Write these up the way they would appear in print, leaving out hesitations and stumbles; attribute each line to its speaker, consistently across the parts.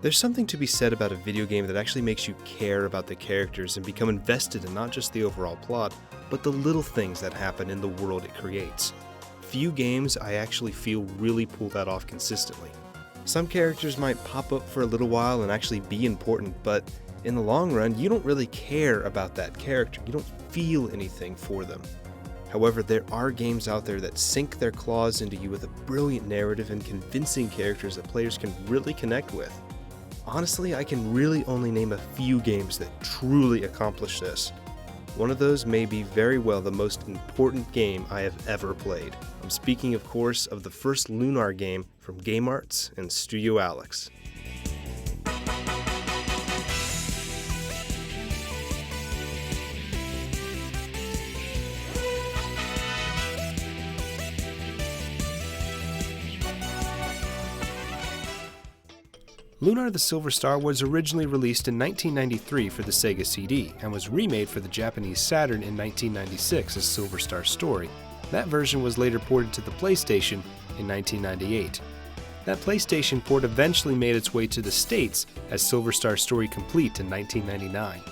Speaker 1: There's something to be said about a video game that actually makes you care about the characters and become invested in not just the overall plot, but the little things that happen in the world it creates. Few games I actually feel really pull that off consistently. Some characters might pop up for a little while and actually be important, but in the long run, you don't really care about that character. You don't feel anything for them. However, there are games out there that sink their claws into you with a brilliant narrative and convincing characters that players can really connect with. Honestly, I can really only name a few games that truly accomplish this. One of those may be very well the most important game I have ever played. I'm speaking, of course, of the first Lunar game from Game Arts and Studio Alex. Lunar the Silver Star was originally released in 1993 for the Sega CD and was remade for the Japanese Saturn in 1996 as Silver Star Story. That version was later ported to the PlayStation in 1998. That PlayStation port eventually made its way to the States as Silver Star Story Complete in 1999.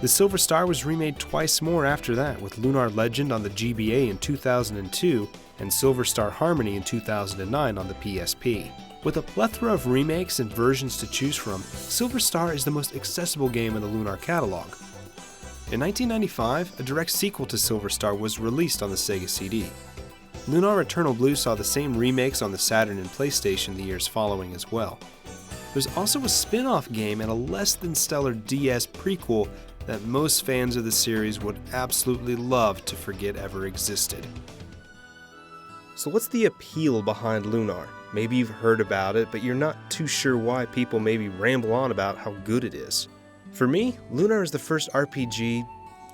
Speaker 1: The Silver Star was remade twice more after that, with Lunar Legend on the GBA in 2002 and Silver Star Harmony in 2009 on the PSP. With a plethora of remakes and versions to choose from, Silver Star is the most accessible game in the Lunar catalog. In 1995, a direct sequel to Silver Star was released on the Sega CD. Lunar Eternal Blue saw the same remakes on the Saturn and PlayStation the years following as well. There's also a spin-off game and a less than stellar DS prequel that most fans of the series would absolutely love to forget ever existed. So what's the appeal behind Lunar? Maybe you've heard about it, but you're not too sure why people maybe ramble on about how good it is. For me, Lunar is the first RPG,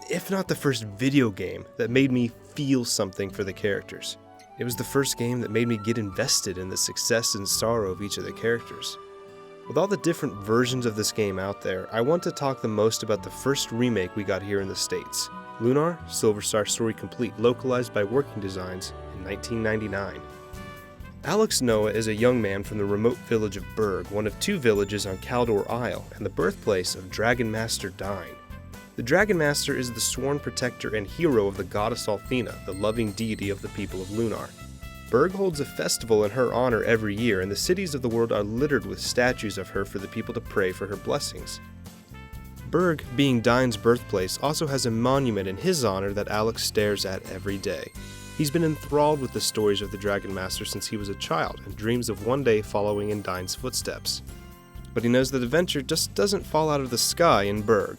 Speaker 1: if not the first video game, that made me feel something for the characters. It was the first game that made me get invested in the success and sorrow of each of the characters. With all the different versions of this game out there, I want to talk the most about the first remake we got here in the States. Lunar Silver Star Story Complete, localized by Working Designs in 1999. Alex Noah is a young man from the remote village of Berg, one of two villages on Caldor Isle, and the birthplace of Dragon Master Dine. The Dragon Master is the sworn protector and hero of the goddess Althena, the loving deity of the people of Lunar. Berg holds a festival in her honor every year, and the cities of the world are littered with statues of her for the people to pray for her blessings. Berg, being Dine's birthplace, also has a monument in his honor that Alex stares at every day. He's been enthralled with the stories of the Dragon Master since he was a child and dreams of one day following in Dine's footsteps. But he knows that adventure just doesn't fall out of the sky in Berg.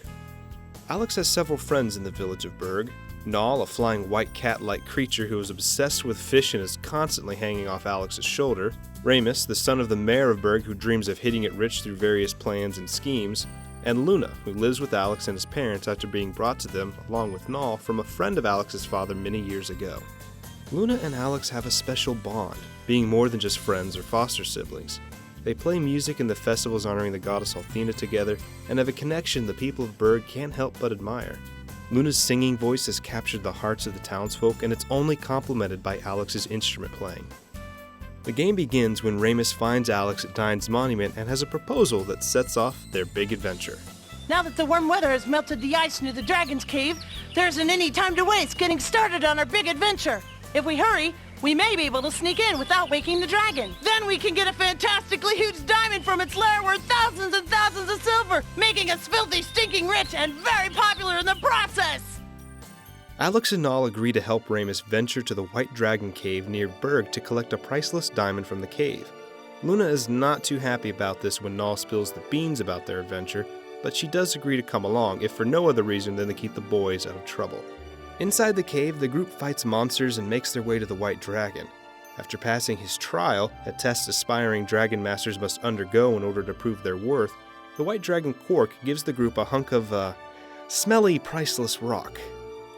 Speaker 1: Alex has several friends in the village of Berg. Nall, a flying white cat-like creature who is obsessed with fish and is constantly hanging off Alex's shoulder. Ramus, the son of the mayor of Berg who dreams of hitting it rich through various plans and schemes. And Luna, who lives with Alex and his parents after being brought to them, along with Nall, from a friend of Alex's father many years ago. Luna and Alex have a special bond, being more than just friends or foster siblings. They play music in the festivals honoring the goddess Althena together, and have a connection the people of Berg can't help but admire. Luna's singing voice has captured the hearts of the townsfolk, and it's only complemented by Alex's instrument playing. The game begins when Ramus finds Alex at Dine's monument and has a proposal that sets off their big adventure.
Speaker 2: Now that the warm weather has melted the ice near the Dragon's Cave, there isn't any time to waste getting started on our big adventure. If we hurry, we may be able to sneak in without waking the dragon. Then we can get a fantastically huge diamond from its lair worth thousands and thousands of silver, making us filthy, stinking rich and very popular in the process!
Speaker 1: Alex and Nall agree to help Ramus venture to the White Dragon Cave near Berg to collect a priceless diamond from the cave. Luna is not too happy about this when Nall spills the beans about their adventure, but she does agree to come along, if for no other reason than to keep the boys out of trouble. Inside the cave, the group fights monsters and makes their way to the White Dragon. After passing his trial, a test aspiring Dragon Masters must undergo in order to prove their worth, the White Dragon Quark gives the group a hunk of, smelly, priceless rock.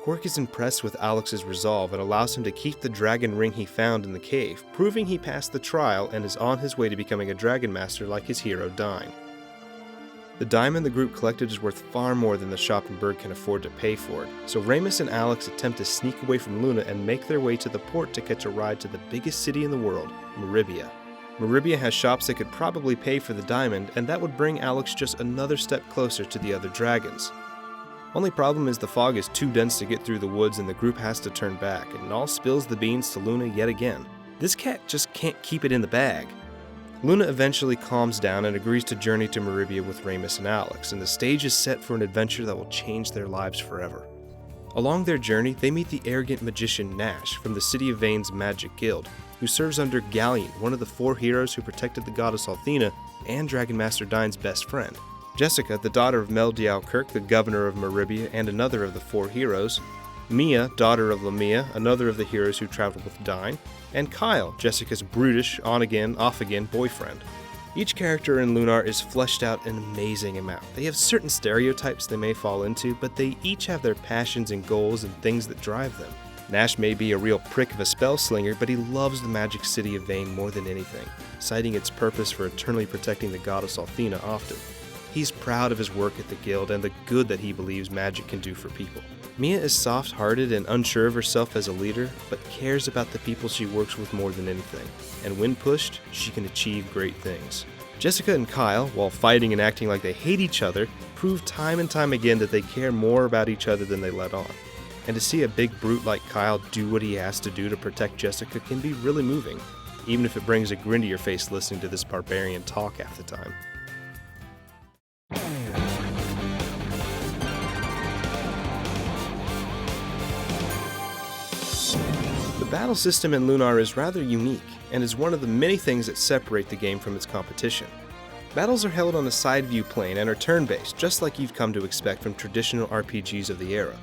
Speaker 1: Quark is impressed with Alex's resolve and allows him to keep the dragon ring he found in the cave, proving he passed the trial and is on his way to becoming a Dragon Master like his hero Dine. The diamond the group collected is worth far more than the shop in Berg can afford to pay for it, so Ramus and Alex attempt to sneak away from Luna and make their way to the port to catch a ride to the biggest city in the world, Meribia. Meribia has shops that could probably pay for the diamond, and that would bring Alex just another step closer to the other dragons. Only problem is the fog is too dense to get through the woods and the group has to turn back, and all spills the beans to Luna yet again. This cat just can't keep it in the bag. Luna eventually calms down and agrees to journey to Meribia with Ramus and Alex, and the stage is set for an adventure that will change their lives forever. Along their journey, they meet the arrogant magician Nash from the City of Vane's Magic Guild, who serves under Galleon, one of the 4 heroes who protected the goddess Althena and Dragon Master Dine's best friend. Jessica, the daughter of Mel Dialkirk, the governor of Meribia and another of the 4 heroes. Mia, daughter of Lamia, another of the heroes who traveled with Dine. And Kyle, Jessica's brutish, on-again, off-again boyfriend. Each character in Lunar is fleshed out an amazing amount. They have certain stereotypes they may fall into, but they each have their passions and goals and things that drive them. Nash may be a real prick of a spell slinger, but he loves the magic city of Vane more than anything, citing its purpose for eternally protecting the goddess Althena often. He's proud of his work at the guild and the good that he believes magic can do for people. Mia is soft-hearted and unsure of herself as a leader, but cares about the people she works with more than anything. And when pushed, she can achieve great things. Jessica and Kyle, while fighting and acting like they hate each other, prove time and time again that they care more about each other than they let on. And to see a big brute like Kyle do what he has to do to protect Jessica can be really moving, even if it brings a grin to your face listening to this barbarian talk half the time. The battle system in Lunar is rather unique, and is one of the many things that separate the game from its competition. Battles are held on a side view plane and are turn-based, just like you've come to expect from traditional RPGs of the era.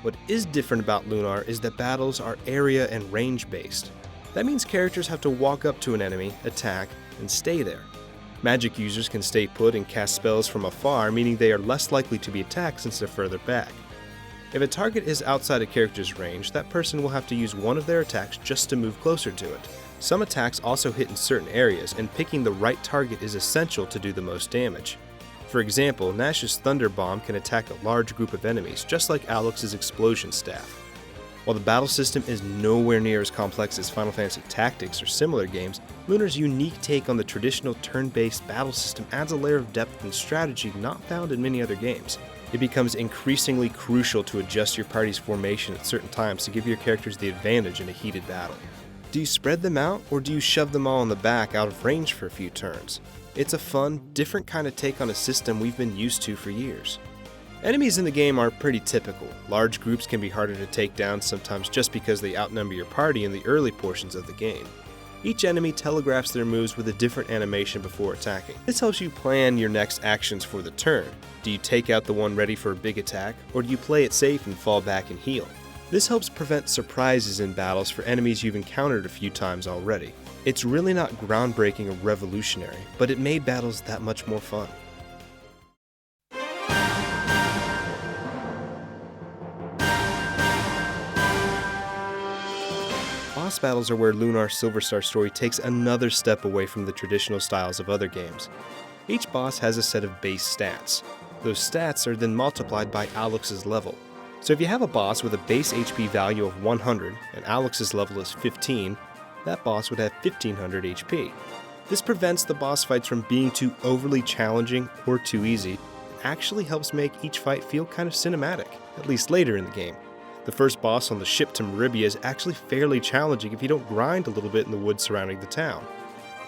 Speaker 1: What is different about Lunar is that battles are area and range based. That means characters have to walk up to an enemy, attack, and stay there. Magic users can stay put and cast spells from afar, meaning they are less likely to be attacked since they're further back. If a target is outside a character's range, that person will have to use one of their attacks just to move closer to it. Some attacks also hit in certain areas, and picking the right target is essential to do the most damage. For example, Nash's Thunder Bomb can attack a large group of enemies, just like Alex's Explosion Staff. While the battle system is nowhere near as complex as Final Fantasy Tactics or similar games, Lunar's unique take on the traditional turn-based battle system adds a layer of depth and strategy not found in many other games. It becomes increasingly crucial to adjust your party's formation at certain times to give your characters the advantage in a heated battle. Do you spread them out, or do you shove them all in the back out of range for a few turns? It's a fun, different kind of take on a system we've been used to for years. Enemies in the game are pretty typical. Large groups can be harder to take down sometimes just because they outnumber your party in the early portions of the game. Each enemy telegraphs their moves with a different animation before attacking. This helps you plan your next actions for the turn. Do you take out the one ready for a big attack, or do you play it safe and fall back and heal? This helps prevent surprises in battles for enemies you've encountered a few times already. It's really not groundbreaking or revolutionary, but it made battles that much more fun. Boss battles are where Lunar's Silver Star story takes another step away from the traditional styles of other games. Each boss has a set of base stats. Those stats are then multiplied by Alex's level. So if you have a boss with a base HP value of 100 and Alex's level is 15, that boss would have 1500 HP. This prevents the boss fights from being too overly challenging or too easy. It actually helps make each fight feel kind of cinematic, at least later in the game. The first boss on the ship to Meribia is actually fairly challenging if you don't grind a little bit in the woods surrounding the town.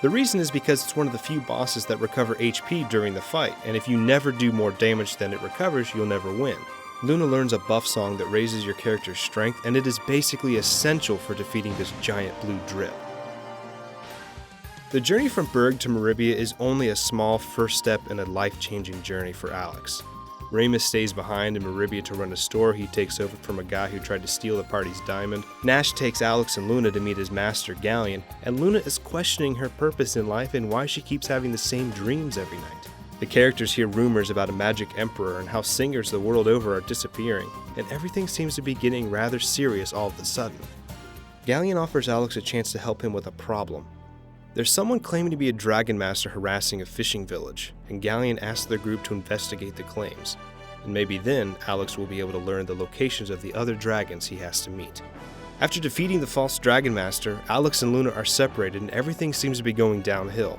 Speaker 1: The reason is because it's one of the few bosses that recover HP during the fight, and if you never do more damage than it recovers, you'll never win. Luna learns a buff song that raises your character's strength, and it is basically essential for defeating this giant blue drip. The journey from Berg to Meribia is only a small first step in a life-changing journey for Alex. Ramus stays behind in Meribia to run a store he takes over from a guy who tried to steal the party's diamond. Nash takes Alex and Luna to meet his master, Galleon, and Luna is questioning her purpose in life and why she keeps having the same dreams every night. The characters hear rumors about a magic emperor and how singers the world over are disappearing, and everything seems to be getting rather serious all of a sudden. Galleon offers Alex a chance to help him with a problem. There's someone claiming to be a dragon master harassing a fishing village, and Galleon asks their group to investigate the claims. And maybe then, Alex will be able to learn the locations of the other dragons he has to meet. After defeating the false Dragon Master, Alex and Luna are separated and everything seems to be going downhill.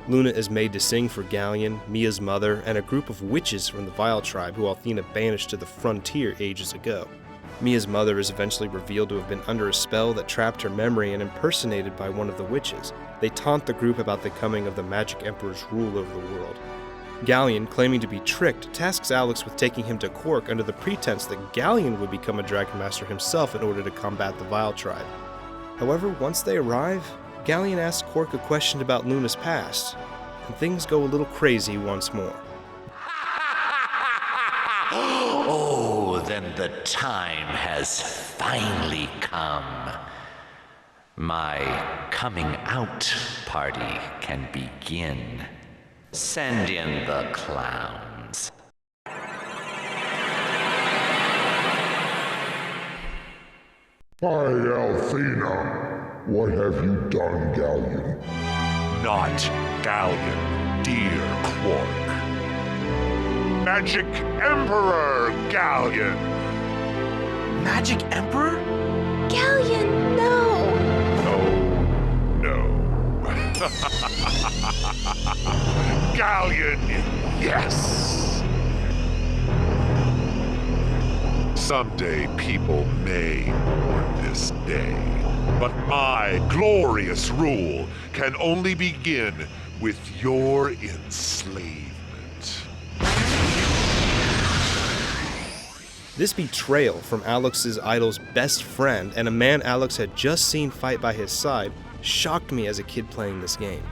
Speaker 1: Luna is made to sing for Galleon, Mia's mother, and a group of witches from the Vile tribe who Athena banished to the frontier ages ago. Mia's mother is eventually revealed to have been under a spell that trapped her memory and impersonated by one of the witches. They taunt the group about the coming of the Magic Emperor's rule over the world. Galleon, claiming to be tricked, tasks Alex with taking him to Quark under the pretense that Galleon would become a Dragon Master himself in order to combat the Vile tribe. However, once they arrive, Galleon asks Quark a question about Luna's past, and things go a little crazy once more.
Speaker 3: Oh, then the time has finally come. My coming out party can begin. Send in the clowns.
Speaker 4: By Athena, what have you done, Galleon?
Speaker 5: Not Galleon, dear Quark. Magic Emperor Galleon!
Speaker 6: Magic Emperor?
Speaker 7: Galleon, no!
Speaker 5: Oh, no. Galleon, yes! Someday people may mourn this day, but my glorious rule can only begin with your enslavement.
Speaker 1: This betrayal from Alex's idol's best friend and a man Alex had just seen fight by his side shocked me as a kid playing this game.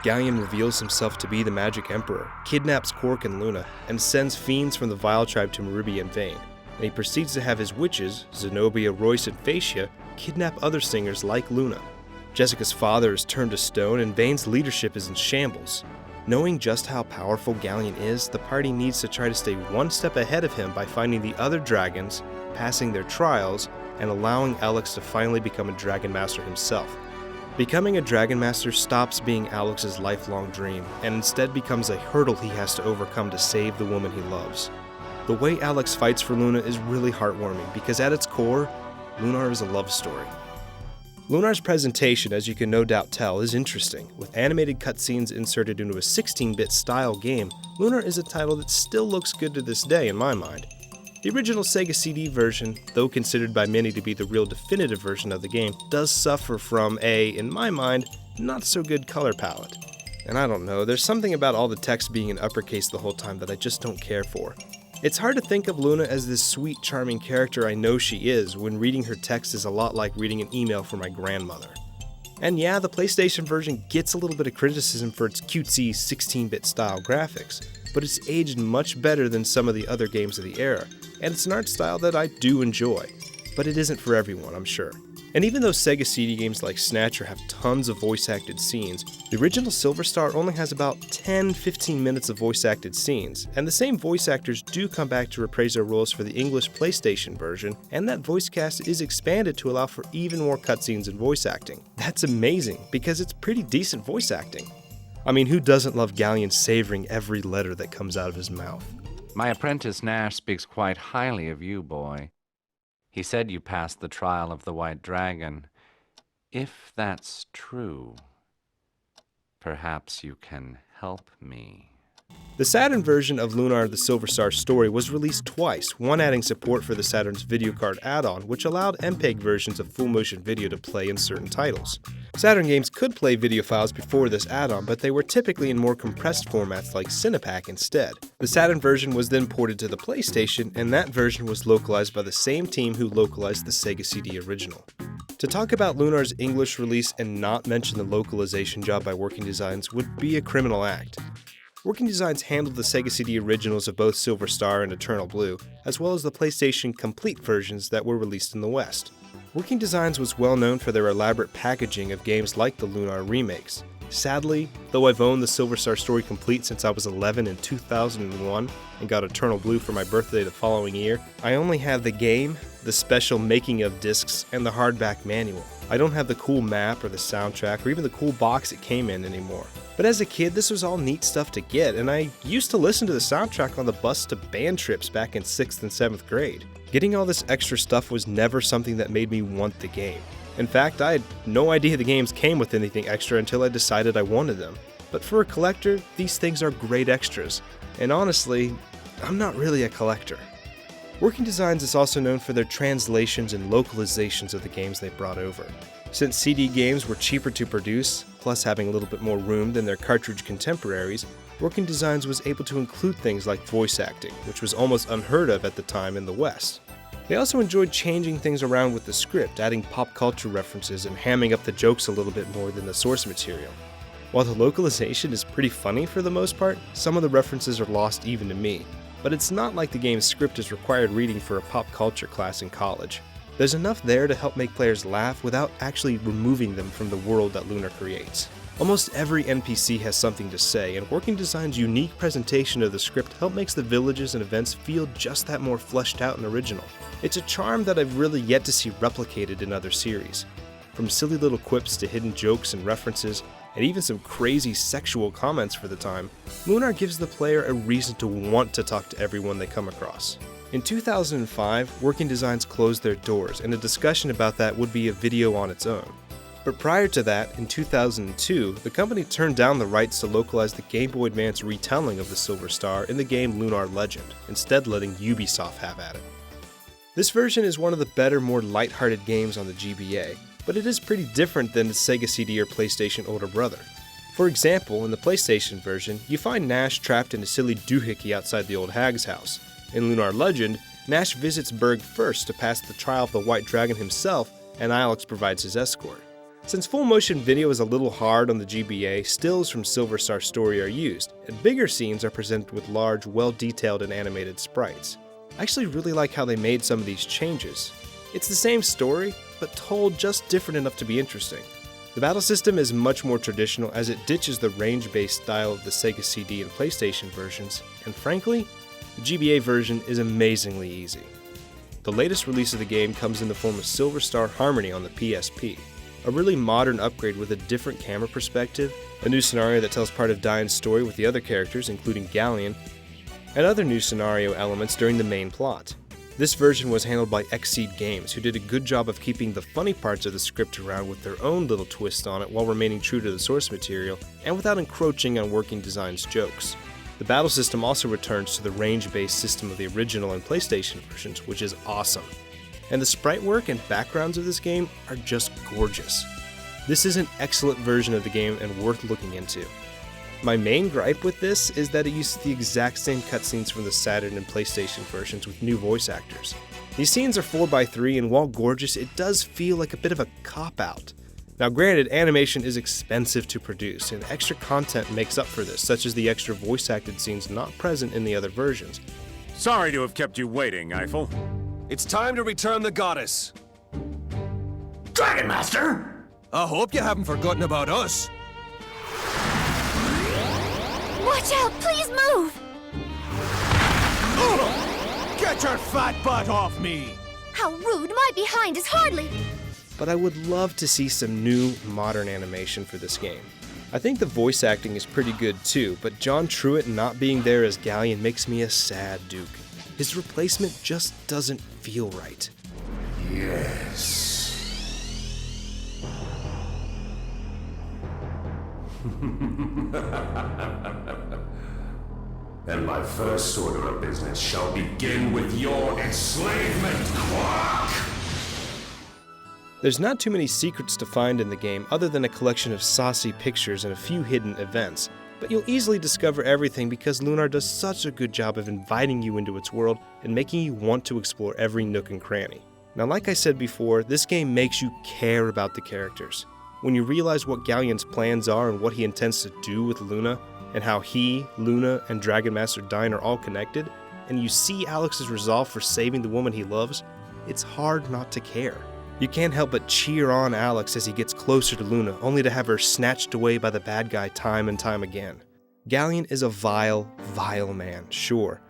Speaker 1: Galleon reveals himself to be the Magic Emperor, kidnaps Quark and Luna, and sends fiends from the Vile tribe to Meribia in vain. And he proceeds to have his witches, Zenobia, Royce, and Phaecia, kidnap other singers like Luna. Jessica's father is turned to stone, and Vane's leadership is in shambles. Knowing just how powerful Galleon is, the party needs to try to stay one step ahead of him by finding the other dragons, passing their trials, and allowing Alex to finally become a Dragon Master himself. Becoming a Dragon Master stops being Alex's lifelong dream, and instead becomes a hurdle he has to overcome to save the woman he loves. The way Alex fights for Luna is really heartwarming, because at its core, Lunar is a love story. Lunar's presentation, as you can no doubt tell, is interesting. With animated cutscenes inserted into a 16-bit style game, Lunar is a title that still looks good to this day in my mind. The original Sega CD version, though considered by many to be the real definitive version of the game, does suffer from a, in my mind, not so good color palette. And I don't know, there's something about all the text being in uppercase the whole time that I just don't care for. It's hard to think of Luna as this sweet, charming character I know she is when reading her text is a lot like reading an email from my grandmother. And yeah, the PlayStation version gets a little bit of criticism for its cutesy 16-bit style graphics, but it's aged much better than some of the other games of the era, and it's an art style that I do enjoy, but it isn't for everyone, I'm sure. And even though Sega CD games like Snatcher have tons of voice-acted scenes, the original Silver Star only has about 10-15 minutes of voice-acted scenes, and the same voice actors do come back to reprise their roles for the English PlayStation version, and that voice cast is expanded to allow for even more cutscenes and voice acting. That's amazing, because it's pretty decent voice acting. I mean, who doesn't love Galleon savoring every letter that comes out of his mouth?
Speaker 8: My apprentice Nash speaks quite highly of you, boy. He said you passed the trial of the White Dragon. If that's true, perhaps you can help me.
Speaker 1: The Saturn version of Lunar the Silver Star story was released twice, one adding support for the Saturn's video card add-on, which allowed MPEG versions of full motion video to play in certain titles. Saturn games could play video files before this add-on, but they were typically in more compressed formats like Cinepack instead. The Saturn version was then ported to the PlayStation, and that version was localized by the same team who localized the Sega CD original. To talk about Lunar's English release and not mention the localization job by Working Designs would be a criminal act. Working Designs handled the Sega CD originals of both Silver Star and Eternal Blue, as well as the PlayStation Complete versions that were released in the West. Working Designs was well known for their elaborate packaging of games like the Lunar remakes. Sadly, though I've owned the Silver Star story complete since I was 11 in 2001 and got Eternal Blue for my birthday the following year, I only have the game, the special making of discs, and the hardback manual. I don't have the cool map or the soundtrack or even the cool box it came in anymore. But as a kid, this was all neat stuff to get, and I used to listen to the soundtrack on the bus to band trips back in 6th and 7th grade. Getting all this extra stuff was never something that made me want the game. In fact, I had no idea the games came with anything extra until I decided I wanted them. But for a collector, these things are great extras, and honestly, I'm not really a collector. Working Designs is also known for their translations and localizations of the games they brought over. Since CD games were cheaper to produce, plus having a little bit more room than their cartridge contemporaries, Working Designs was able to include things like voice acting, which was almost unheard of at the time in the West. They also enjoyed changing things around with the script, adding pop culture references and hamming up the jokes a little bit more than the source material. While the localization is pretty funny for the most part, some of the references are lost even to me, but it's not like the game's script is required reading for a pop culture class in college. There's enough there to help make players laugh without actually removing them from the world that Lunar creates. Almost every NPC has something to say, and Working Design's unique presentation of the script helps make the villages and events feel just that more fleshed out and original. It's a charm that I've really yet to see replicated in other series. From silly little quips to hidden jokes and references, and even some crazy sexual comments for the time, Lunar gives the player a reason to want to talk to everyone they come across. In 2005, Working Designs closed their doors, and a discussion about that would be a video on its own. But prior to that, in 2002, the company turned down the rights to localize the Game Boy Advance retelling of the Silver Star in the game Lunar Legend, instead letting Ubisoft have at it. This version is one of the better, more lighthearted games on the GBA, but it is pretty different than the Sega CD or PlayStation older brother. For example, in the PlayStation version, you find Nash trapped in a silly doohickey outside the old hag's house. In Lunar Legend, Nash visits Berg first to pass the trial of the White Dragon himself, and Alex provides his escort. Since full motion video is a little hard on the GBA, stills from Silver Star Story are used, and bigger scenes are presented with large, well-detailed and animated sprites. I actually really like how they made some of these changes. It's the same story, but told just different enough to be interesting. The battle system is much more traditional as it ditches the range-based style of the Sega CD and PlayStation versions, and frankly, the GBA version is amazingly easy. The latest release of the game comes in the form of Silver Star Harmony on the PSP, a really modern upgrade with a different camera perspective, a new scenario that tells part of Diane's story with the other characters, including Galleon, and other new scenario elements during the main plot. This version was handled by Xseed Games, who did a good job of keeping the funny parts of the script around with their own little twist on it while remaining true to the source material, and without encroaching on Working Design's jokes. The battle system also returns to the range-based system of the original and PlayStation versions, which is awesome. And the sprite work and backgrounds of this game are just gorgeous. This is an excellent version of the game and worth looking into. My main gripe with this is that it uses the exact same cutscenes from the Saturn and PlayStation versions with new voice actors. These scenes are 4x3 and while gorgeous, it does feel like a bit of a cop-out. Now granted, animation is expensive to produce and extra content makes up for this, such as the extra voice-acted scenes not present in the other versions.
Speaker 9: Sorry to have kept you waiting, Eiffel.
Speaker 10: It's time to return the goddess.
Speaker 6: Dragon Master!
Speaker 10: I hope you haven't forgotten about us.
Speaker 7: Watch out! Please move!
Speaker 6: Get your fat butt off me!
Speaker 7: How rude! My behind is hardly...
Speaker 1: But I would love to see some new, modern animation for this game. I think the voice acting is pretty good too, but John Truitt not being there as Galleon makes me a sad Duke. His replacement just doesn't feel right.
Speaker 4: Yes. And my first order of business shall begin with your enslavement, Quark!
Speaker 1: There's not too many secrets to find in the game other than a collection of saucy pictures and a few hidden events, but you'll easily discover everything because Lunar does such a good job of inviting you into its world and making you want to explore every nook and cranny. Now, like I said before, this game makes you care about the characters. When you realize what Galleon's plans are and what he intends to do with Luna, and how he, Luna, and Dragon Master Diane are all connected, and you see Alex's resolve for saving the woman he loves, it's hard not to care. You can't help but cheer on Alex as he gets closer to Luna, only to have her snatched away by the bad guy time and time again. Galleon is a vile, vile man, sure.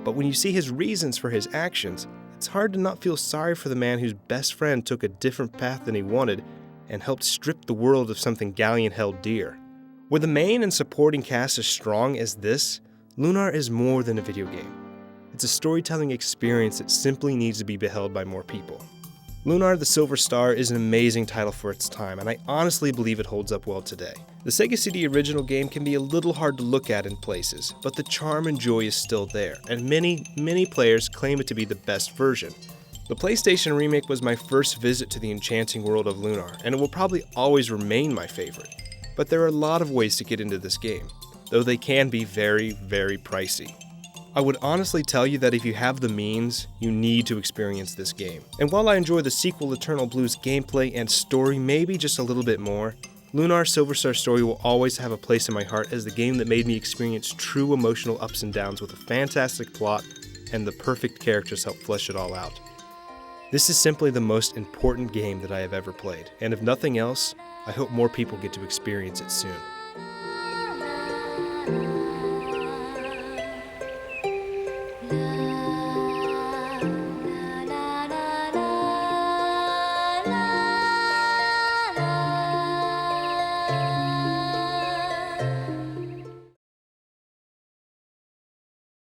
Speaker 1: But when you see his reasons for his actions, it's hard to not feel sorry for the man whose best friend took a different path than he wanted and helped strip the world of something Galleon held dear. With the main and supporting cast as strong as this, Lunar is more than a video game. It's a storytelling experience that simply needs to be beheld by more people. Lunar the Silver Star is an amazing title for its time, and I honestly believe it holds up well today. The Sega CD original game can be a little hard to look at in places, but the charm and joy is still there, and many players claim it to be the best version. The PlayStation remake was my first visit to the enchanting world of Lunar, and it will probably always remain my favorite. But there are a lot of ways to get into this game, though they can be very, very pricey. I would honestly tell you that if you have the means, you need to experience this game. And while I enjoy the sequel Eternal Blue's gameplay and story maybe just a little bit more, Lunar Silver Star Story will always have a place in my heart as the game that made me experience true emotional ups and downs with a fantastic plot and the perfect characters help flesh it all out. This is simply the most important game that I have ever played, and if nothing else, I hope more people get to experience it soon.